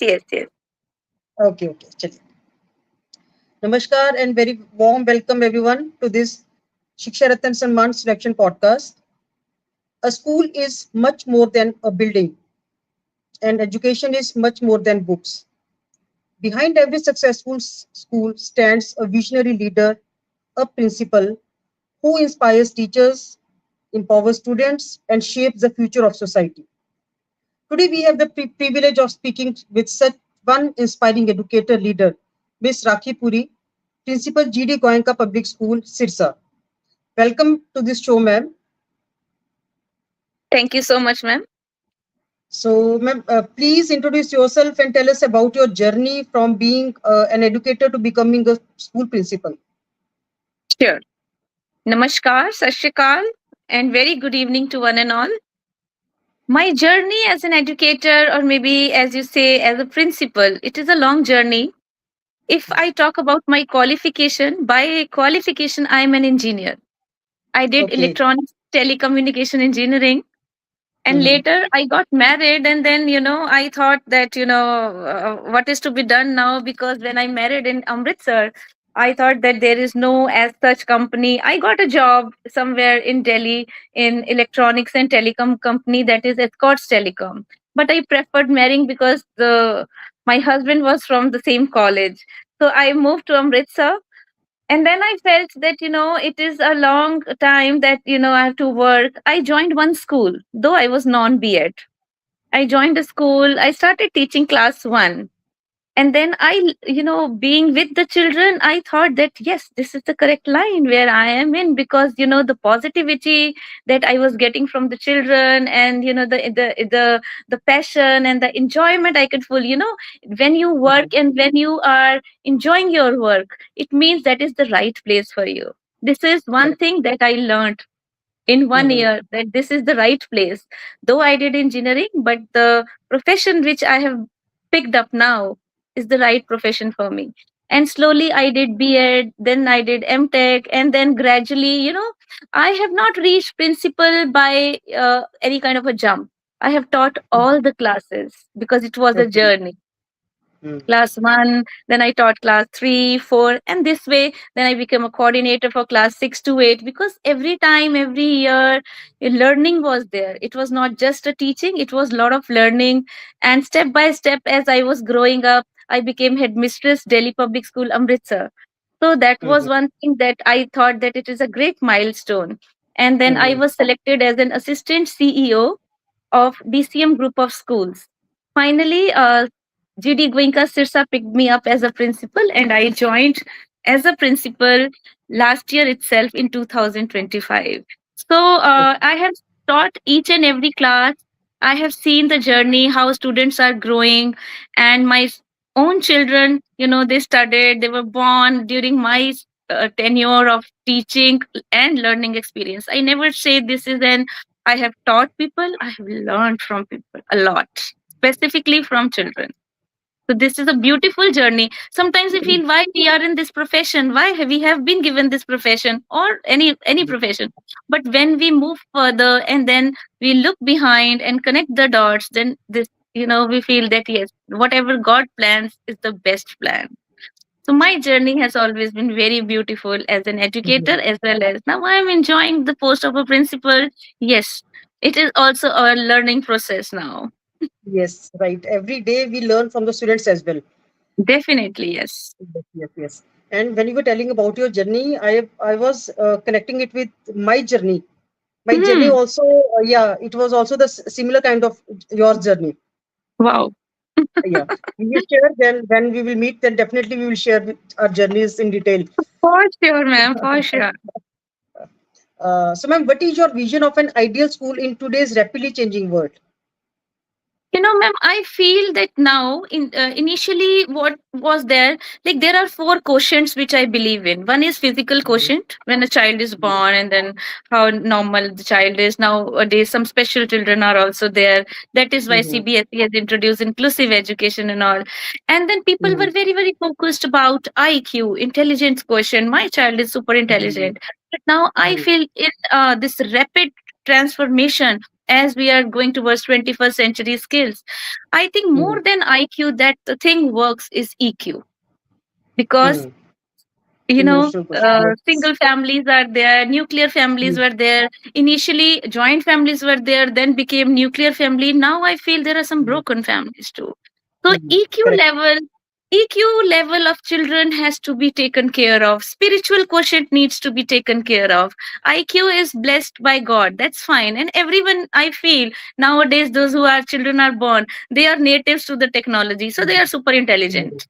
Yes, yes. Okay, okay. चलिए. Namaskar and very warm welcome everyone to this Shiksha Ratan Samman Selection Podcast. A school is much more than a building, and education is much more than books. Behind every successful school stands a visionary leader, a principal who inspires teachers, empowers students, and shapes the future of society. Today, we have the privilege of speaking with such one inspiring educator leader, Ms. Rakhi Puri, Principal GD Goenka Public School, Sirsa. Welcome to this show, ma'am. Thank you so much, ma'am. So, ma'am, please introduce yourself and tell us about your journey from being an educator to becoming a school principal. Sure. Namaskar, Sat Shri Akal, and very good evening to one and all. My journey as an educator, or maybe as you say, as a principal, it is a long journey. If I talk about my qualification, by qualification, I am an engineer. I did Okay. electronics telecommunication engineering. And Mm-hmm. later I got married, and then, I thought that, what is to be done now? Because when I married in Amritsar, I thought that there is no as such company. I got a job somewhere in Delhi in electronics and telecom company, that is Escorts Telecom. But I preferred marrying because the my husband was from the same college. So I moved to Amritsar, and then I felt that, it is a long time that, I have to work. I joined one school, though I was non B.Ed. I joined a school. I started teaching class 1. And then being with the children, I thought that yes, this is the correct line where I am in, because the positivity that I was getting from the children, and the passion and the enjoyment I could feel. When you Mm-hmm. work and when you are enjoying your work, it means that is the right place for you. This is one Correct. thing that I learned in one Mm-hmm. year, that this is the right place. Though I did engineering, but the profession which I have picked up now is the right profession for me. And slowly I did B.Ed, then I did M.Tech, and then gradually, I have not reached principal by any kind of a jump. I have taught all the classes because it was a Okay. journey. Mm. Class 1, then I taught class 3, 4, and this way then I became a coordinator for class 6 to 8, because every time, every year, learning was there. It was not just a teaching, it was a lot of learning. And step by step, as I was growing up, I became headmistress, Delhi Public School, Amritsar. So that was Mm-hmm. one thing that I thought that it is a great milestone. And then I Mm-hmm. was selected as an assistant CEO of DCM group of schools. Finally, GD Goenka Sirsa picked me up as a principal, and I joined as a principal last year itself in 2025. So I have taught each and every class. I have seen the journey, how students are growing, and my own children, they studied, they were born during my tenure of teaching and learning experience. I never say this is an I have taught people, I have learned from people a lot, specifically from children. So this is a beautiful journey. Sometimes we feel why we are in this profession, why we have been given this profession, or any profession. But when we move further and then we look behind and connect the dots, then this, we feel that yes, whatever God plans is the best plan. So my journey has always been very beautiful as an educator, Mm-hmm. as well as now I am enjoying the post of a principal. Yes, it is also a learning process now. Yes, right. Every day we learn from the students as well. Definitely, yes. Yes, yes, yes. And when you were telling about your journey, I was connecting it with my journey. My journey Hmm. also, yeah, it was also the similar kind of your journey. Wow. Yeah, we will share then when we will meet. Then definitely we will share our journeys in detail. For sure, ma'am. For sure. So, ma'am, what is your vision of an ideal school in today's rapidly changing world? Ma'am, I feel that now, initially, what was there, like there are four quotients which I believe in. One is physical Mhm, quotient, when a child is mhm, born, and then how normal the child is. Nowadays, some special children are also there. That is why mhm, CBSE has introduced inclusive education and all. And then people were mhm, very, very focused about IQ, intelligence quotient. My child is super mhm, intelligent. But now I mhm, feel in this rapid transformation, as we are going towards 21st century skills. I think more Hmm. than IQ, that the thing works is EQ, because Hmm. Emotional question. Yes. single families are there, nuclear families Hmm. were there, initially joint families were there, then became nuclear family. Now I feel there are some Hmm. broken families too. So Hmm. Correct. EQ level of children has to be taken care of. Spiritual quotient needs to be taken care of. IQ is blessed by God, that's fine, and everyone, I feel nowadays those who are children are born, they are natives to the technology, so they Hmm. are super Hmm. intelligent.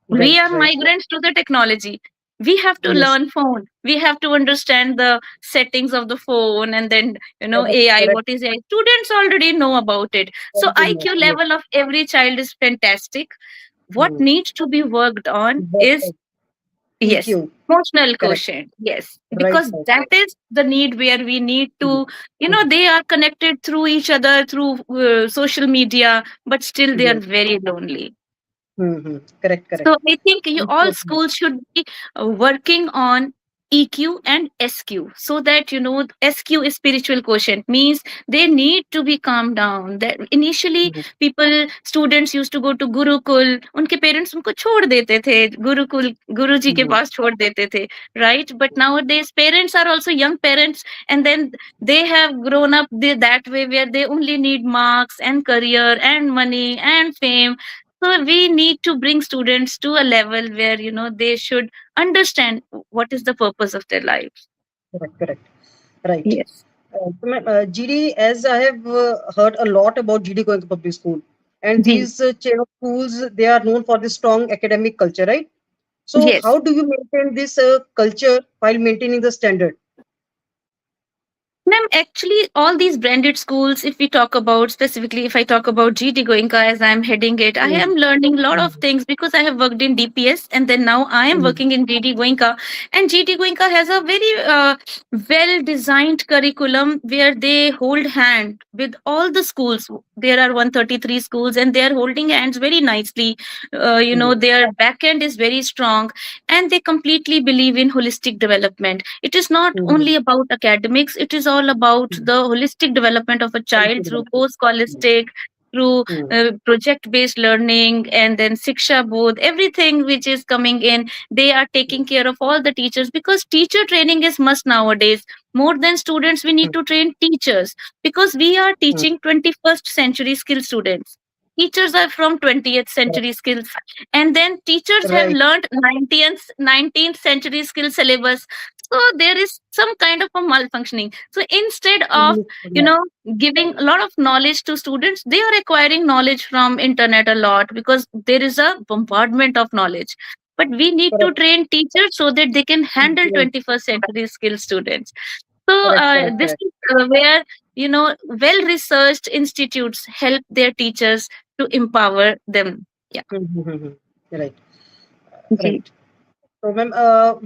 We Right. are Right. Right. migrants to the technology. We have to Yes. learn phone, we have to understand the settings of the phone, and then Correct. AI, Correct. what is AI, students already know about it. So Already know. IQ Yes. level of every child is fantastic. What Hmm. needs to be worked on But is, yes, EQ. emotional Correct. quotient, yes, Right. because Right. that is the need where we need Hmm. to, Hmm. they are connected through each other through social media, but still they are Yes. very lonely. Hmm. Correct. Correct. So I think you all Totally. schools should be working on EQ and SQ, so that SQ is spiritual quotient, means they need to be calmed down. That initially Hmm. students used to go to Gurukul, उनके parents उनको छोड़ देते थे गुरुकुल, गुरुजी के Hmm. पास छोड़ देते थे, right? But nowadays parents are also young parents, and then they have grown up that way where they only need marks and career and money and fame. So we need to bring students to a level where they should understand what is the purpose of their life. Correct. Correct. Right. Yes. GD, as I have heard a lot about GD going to public school, and Ji. these chain of schools, they are known for the strong academic culture, right? So, Yes. how do you maintain this culture while maintaining the standard? Ma'am, actually, all these branded schools, if we talk about specifically, if I talk about GT Goenka as I'm heading it, I Mm, am learning a lot of mm, things because I have worked in DPS, and then now I am mm, working in GT Goenka. And GT Goenka has a very well designed curriculum where they hold hand with all the schools. There are 133 schools, and they are holding hands very nicely. mm, Their back end is very strong, and they completely believe in holistic development. It is not mm, only about academics, it is all about mm. the holistic development of a child Quality through development. post Mm, scholastic, through mm, project based learning, and then Siksha Bodh, everything which is coming in. They are taking care of all the teachers, because teacher training is must nowadays. More than students, we need mm, to train teachers, because we are mm. teaching 21st century skill students. Teachers are from 20th Correct. century skills, and then teachers have Right. learned 19th century skill syllabus. So there is some kind of a malfunctioning. So instead of Mm, you yeah, know giving a lot of knowledge to students, they are acquiring knowledge from internet a lot, because there is a bombardment of knowledge. But we need to correct. train teachers so that they can handle Yes, 21st century skill students. So correct, correct, this correct. is where well researched institutes help their teachers to empower them. Yeah. Mm-hmm. Right, Okay. right. So, ma'am,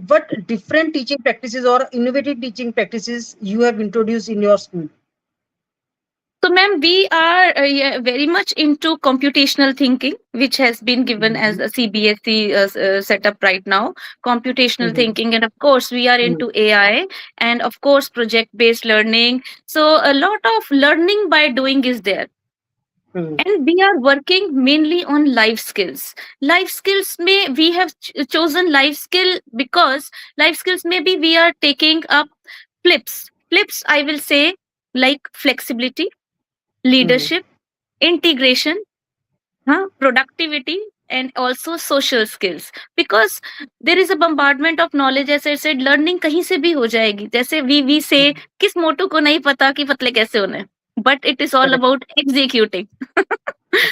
what different teaching practices or innovative teaching practices you have introduced in your school? So, ma'am, we are yeah, very much into computational thinking, which has been given as Mm-hmm. a CBSE setup right now. Computational Mm-hmm. thinking, and of course, we are into AI, and of course, project based learning. So, a lot of learning by doing is there. Mm-hmm. And we are working mainly on life skills. Life skills may we have chosen life skill because life skills, maybe we are taking up flips, I will say, like flexibility, Mm-hmm. leadership, integration, productivity, and also social skills. Because there is a bombardment of knowledge, as I said, learning कहीं से भी हो जाएगी. जैसे we say, किस मोटू को नहीं पता कि पतले कैसे होने, but it is all Correct, about executing.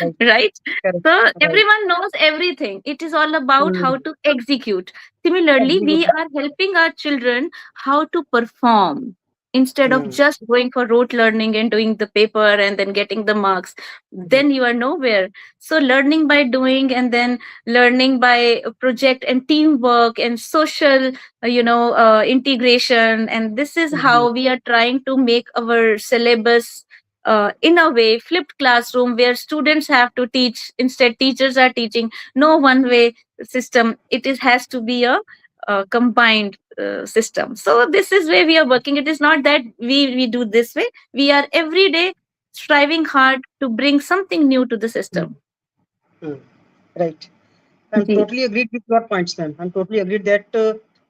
right, Right? correct, So right. everyone knows everything. It is all about how Mm. to execute. Similarly, we Executive. are helping our children how to perform instead of Mm. just going for rote learning and doing the paper and then getting the marks. Mm. Then you are nowhere. So learning by doing, and then learning by project and teamwork and social integration. And this is Mhm. how we are trying to make our syllabus in a way flipped classroom, where students have to teach, instead teachers are teaching. No one way system, has to be a combined system. So this is where we are working. It is not that we do this way. We are every day striving hard to bring something new to the mm, system. mm. Right. I'm Ji. totally agreed with your points, ma'am. I'm totally agreed that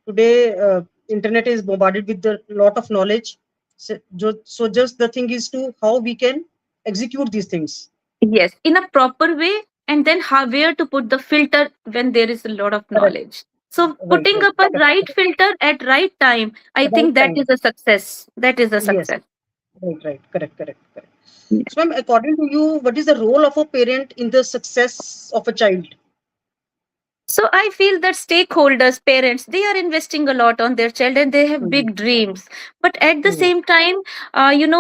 today internet is bombarded with a lot of knowledge. So just the thing is to how we can execute these things. Yes, in a proper way, and then how where to put the filter when there is a lot of Correct. knowledge. So Right. putting Right. up a Correct. right Correct. filter at right time, I Right think that time. is a success. That is a Yes. success. Right. Right. Correct. Correct. Correct. So, ma'am, according to you, what is the role of a parent in the success of a child? So I feel that stakeholders, parents, they are investing a lot on their child and they have Mm, big dreams. But at the mm, same time,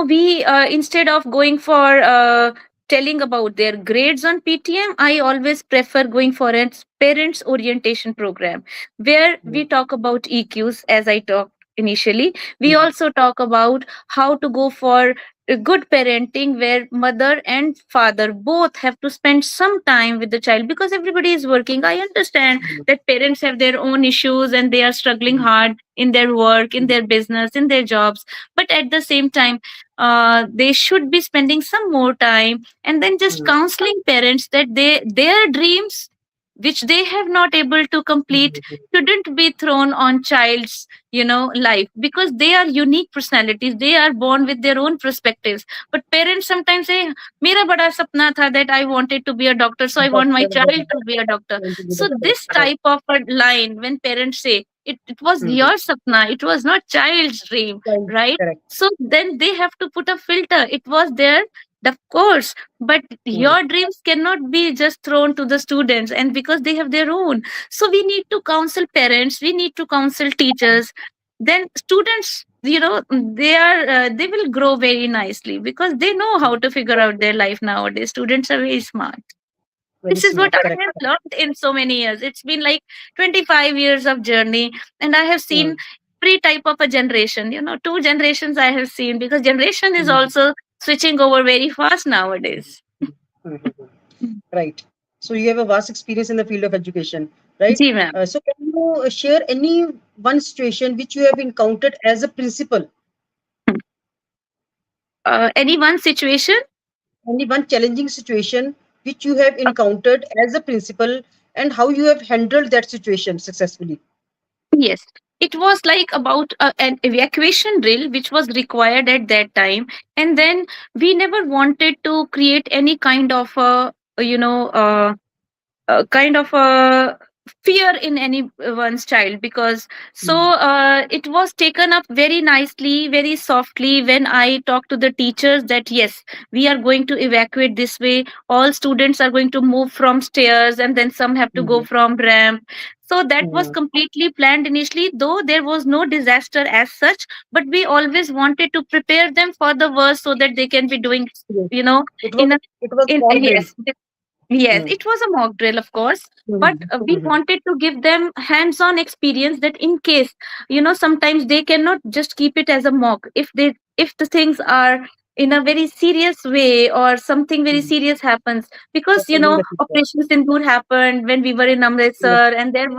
we instead of going for telling about their grades on PTM, I always prefer going for a parents orientation program where mm, we talk about EQs as I talked initially. We mm, also talk about how to go for a good parenting where mother and father both have to spend some time with the child because everybody is working. I understand mm, that parents have their own issues and they are struggling mm, hard in their work, in mm, their business, in their jobs, but at the same time they should be spending some more time and then just mm, counseling parents that their dreams which they have not able to complete mm, shouldn't be thrown on child's life because they are unique personalities, they are born with their own perspectives. But parents sometimes say mera bada sapna tha that I wanted to be a doctor, so I want my doctor, child to be a doctor. going to be So doctor. this Right. type of a line when parents say it was Mm, your sapna, it was not child's dream, child, right? correct. So then they have to put a filter, it was their, of course, but Mm, your dreams cannot be just thrown to the students and because they have their own. So we need to counsel parents, we need to counsel teachers, then students, they will grow very nicely because they know how to figure out their life. Nowadays students are very smart. very This is what smart. I Correct. have learned in so many years. It's been like 25 years of journey, and I have seen Mm, every type of a generation. Two generations I have seen because generation is mm, also switching over very fast nowadays. mm, mm, mm. Right. So you have a vast experience in the field of education, right? Ji, ma'am. So can you share any one situation which you have encountered as a principal, Any one situation? any one challenging situation which you have encountered as a principal, and how you have handled that situation successfully? Yes, it was like about an evacuation drill which was required at that time, and then we never wanted to create any kind of kind of a fear in anyone's child because so Mm, it was taken up very nicely, very softly when I talked to the teachers that yes, we are going to evacuate this way, all students are going to move from stairs and then some have to go mhm, from ramp. So that was mhm. completely planned initially, though there was no disaster as such, but we always wanted to prepare them for the worst so that they can be doing Yes. you know It was in a it was in small drill. yes. Yes, Mm, it was a mock drill, of course, but mhm, we mhm, wanted to give them hands on experience that in case, sometimes they cannot just keep it as a mock. If the things are in a very serious way or something very mhm. serious happens, because, Surprising the teacher. Operation Sindoor happened when we were in Yes. Amritsar and there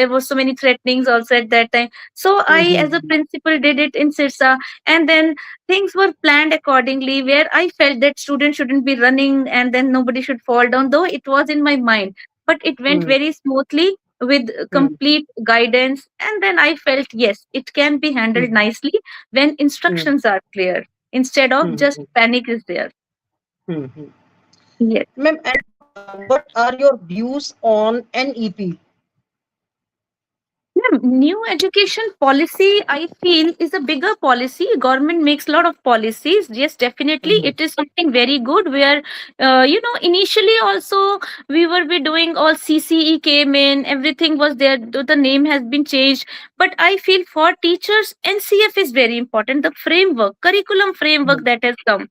was so many threatenings also at that time. So I, as a Mhm, principal, did it in Sirsa, and then things were planned accordingly where I felt that students shouldn't be running and then nobody should fall down, though it was in my mind. But it went mhm, very smoothly with mhm, complete guidance. And then I felt, yes, it can be handled mhm, nicely when mhm, instructions are clear instead of just mhm, panic is there. mhm, mhm. Yes. Ma'am, and what are your views on NEP? Yeah, new education policy, I feel, is a bigger policy. Government makes a lot of policies. Yes, definitely, Mhm, it is something very good. Where, initially also we were be doing all CCE came in, everything was there. Though the name has been changed, but I feel for teachers, NCF is very important. The framework, curriculum framework mhm, that has come,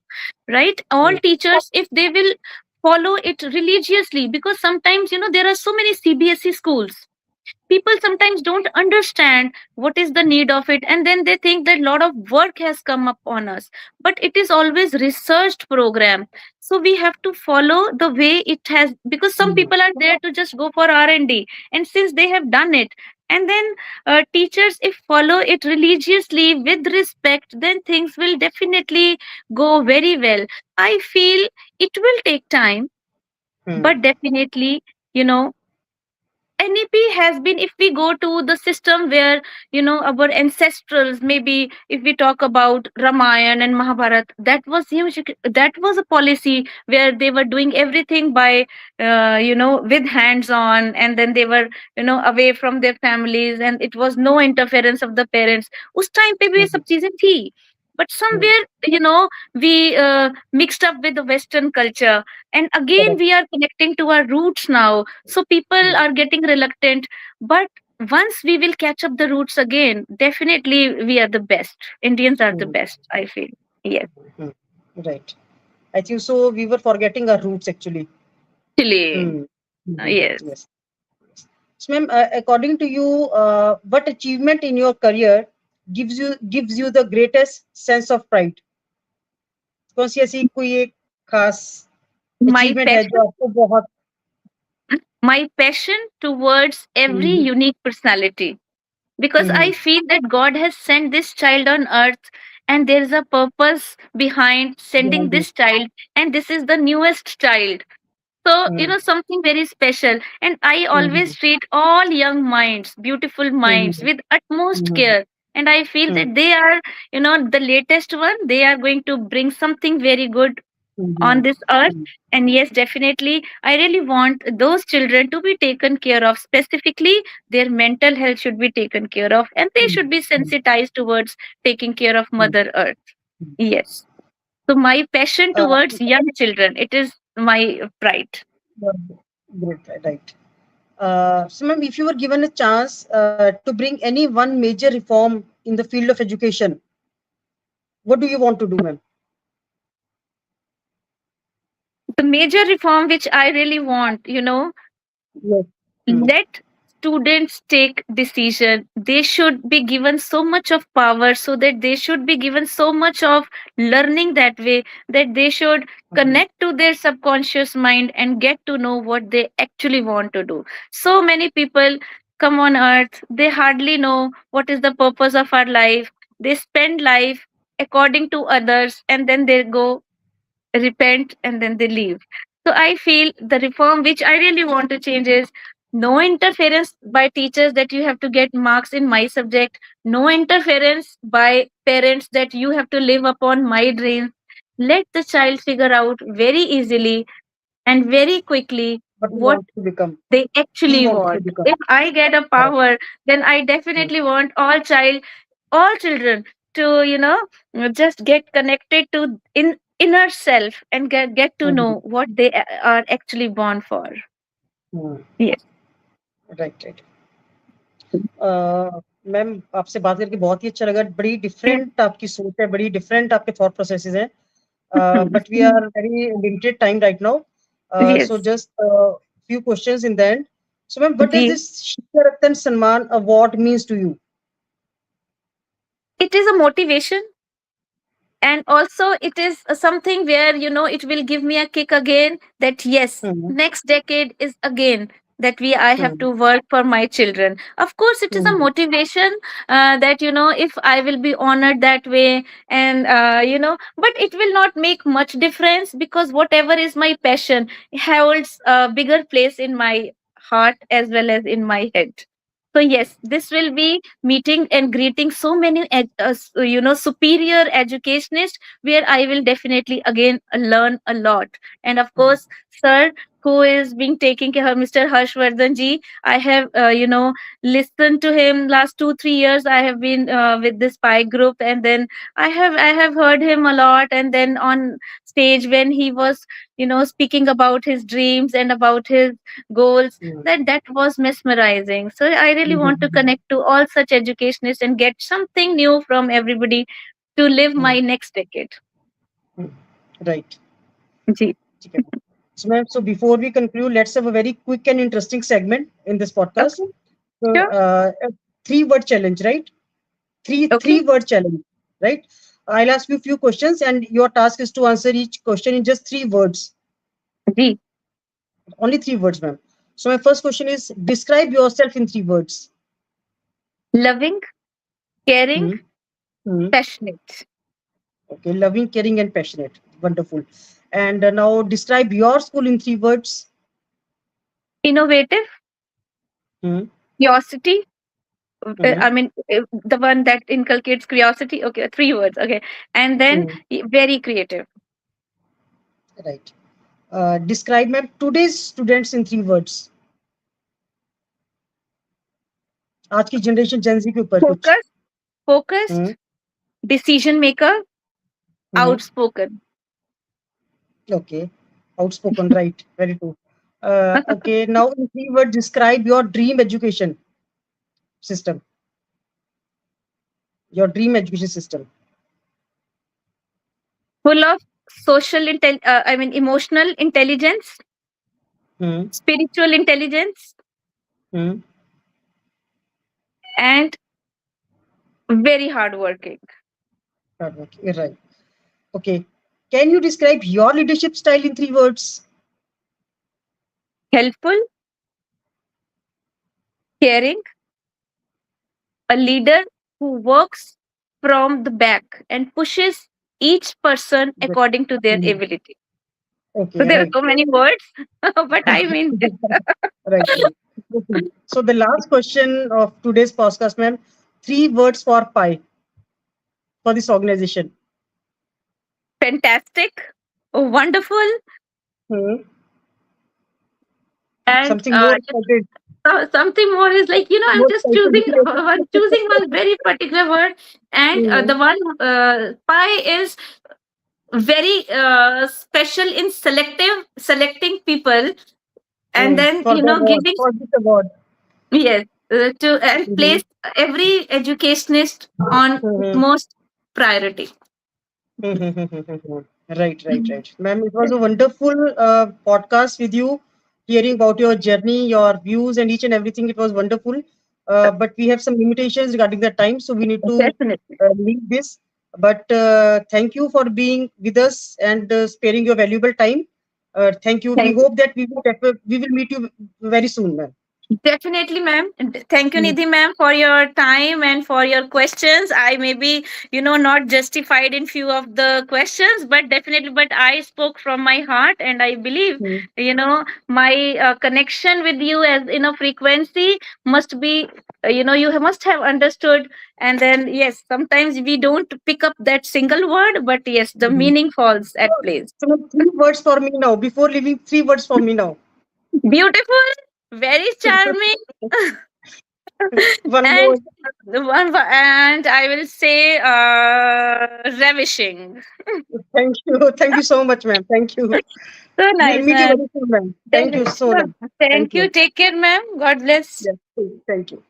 right? All mhm, teachers, if they will follow it religiously, because sometimes there are so many CBSE schools, people sometimes don't understand what is the need of it, and then they think that a lot of work has come up on us, but it is always researched program. So we have to follow the way it has, because some mhm, people are there to just go for R&D, and since they have done it, And then teachers, if follow it religiously with respect, then things will definitely go very well. I feel it will take time, Hmm. but definitely, you know, NEP has been, if we go to the system where, our ancestrals, maybe if we talk about Ramayana and Mahabharata, that was huge. That was a policy where they were doing everything by, with hands on, and then they were, away from their families, and it was no interference of the parents. उस time पे भी ये Hmm. सब चीजें थी. But Hmm. somewhere, we mixed up with the Western culture, and again Correct. we are connecting to our roots now, so people Hmm. are getting reluctant. But once we will catch up the roots again, definitely we are the best. Indians are the Hmm. best, I feel. Yes. Hmm. Right. I think so. We were forgetting our roots actually. Actually, Hmm. Mhm. yes. Yes. So, ma'am, according to you, what achievement in your career gives you the greatest sense of pride? कौन सी ऐसी कोई एक खास My achievement है passion, जो आपको बहुत my passion towards every hmm, unique personality, because I hmm, feel that God has sent this child on earth, and there is a purpose behind sending behind it. this child, and this is the newest child. So, hmm, something very special. And I always hmm, treat all young minds, beautiful minds, hmm, with utmost hmm, care. And I feel hmm, that they are, the latest one. They are going to bring something very good on hmm, this earth. Hmm, And yes, definitely, I really want those children to be taken care of. Specifically, their mental health should be taken care of, and they hmm, should be hmm, sensitized towards taking care of hmm, Mother Earth. Hmm. Yes. So, my passion Uh, towards young children, it is my pride. Great, right. So, ma'am, if you were given a chance to bring any one major reform in the field of education, what do you want to do, ma'am? The major reform which I really want, Yes. Hmm. let students take decision. They should be given so much of power, so that they should be given so much of learning that way, that they should Hmm. connect to their subconscious mind and get to know what they actually want to do. So many people come on earth, they hardly know what is the purpose of our life. They spend life according to others, and then they go repent, and then they leave. So I feel the reform which I really want to change is no interference by teachers that you have to get marks in my subject, no interference by parents that you have to live upon my dreams. Let the child figure out very easily and very quickly What he what wants to become. they He actually wants to want. become. If I get a Correct. power, then I Hmm. definitely want all children to, just get connected to inner self, and get to Hmm. know what they are actually born for. Hmm. Yes. Right, right. Ma'am आपसे बात करके बहुत ही अच्छा लगा बड़ी Yes. Different आपकी सोच है बड़ी डिफरेंट आपके थॉट प्रोसेसेस हैं but we Mhm. Are very limited time right now Yes. So just few questions in the end. So ma'am, what does Ji. this Shiksha Rattan Samman award means to you? It is a motivation, and also it is something where, it will give me a kick again, that yes, Hmm. next decade is again that I have Hmm. to work for my children. Of course, it is a Hmm. motivation, that, if I will be honored that way, and but it will not make much difference, because whatever is my passion holds a bigger place in my heart as well as in my head. So yes, this will be meeting and greeting so many superior educationists, where I will definitely again learn a lot. And of Hmm. course, sir, who is being taking care of, Mr. Harshvardhan ji, I have listened to him last 2 3 years. I have been with this spy group, and then I have heard him a lot. And then on stage, when he was speaking about his dreams and about his goals, Hmm. that was mesmerizing. So I really want to Hmm. connect to all such educationists and get something new from everybody to live Hmm. my next decade. Hmm. Right. Ji. ठीक है. So, ma'am, so before we conclude, let's have a very quick and interesting segment in this podcast. Okay. So, Sure. a three-word challenge, right? Three Okay. three-word challenge, right? I'll ask you a few questions, and your task is to answer each question in just 3 words. Ji. Only 3 words, ma'am. So, my first question is: describe yourself in 3 words. Loving, caring, Hmm. Hmm. passionate. Okay, loving, caring, and passionate. Wonderful. And now describe your school in 3 words. Innovative, Hmm. curiosity. Hmm. I mean, the one that inculcates curiosity. Okay, 3 words. Okay, and then Hmm. very creative. Right. Describe ma'am today's students in 3 words. आज की generation Gen Z के ऊपर कुछ. Focused, Hmm. focused, decision maker, Hmm. outspoken. Okay. Outspoken, right. Very true. Okay. Now in 3 words, describe your dream education system. Your dream education system. Full of I mean, emotional intelligence, Hmm. spiritual intelligence, Hmm. and very hardworking. Okay. Right. Okay. Can you describe your leadership style in 3 words? Helpful, caring, a leader who works from the back and pushes each person Good. according to their Hmm. ability. So Okay. there are Right. so many words, but I mean, Right. Right. Okay. So the last question of today's podcast, ma'am. 3 words for pi for this organization. fantastic, wonderful, Hmm. and Something more excited. something more is like, I'm More just excited. choosing one very particular word, and Hmm. the one pi is very special in selecting people, and Hmm. then For the award. giving. For this award. Yes, to and Mhm. place every educationist on Mhm. most priority. Mhm. Right, right, right. Ma'am, it was a wonderful podcast with you, hearing about your journey, your views, and each and everything. It was wonderful. But we have some limitations regarding the time, so we need to Definitely, leave this. But thank you for being with us and sparing your valuable time. Thank you. We thank you. hope that we will meet you very soon, ma'am. Definitely, ma'am. Thank you, Mm. Nidhi, ma'am, for your time and for your questions. I may be, not justified in few of the questions, but definitely, but I spoke from my heart, and I believe, Mm. my connection with you as in a frequency must be, must have understood. And then, yes, sometimes we don't pick up that single word, but yes, the Mhm. meaning falls So, at place. so 3 words for me now. Before leaving, 3 words for me now. Beautiful, very charming. One And more. and I will say ravishing. Thank you. Thank you so much, ma'am. Thank you. So We'll nice, meet you ma'am. very soon, ma'am. Thank you Then, so much. Thank thank you. you. Take care, ma'am. God bless. Yes, thank you.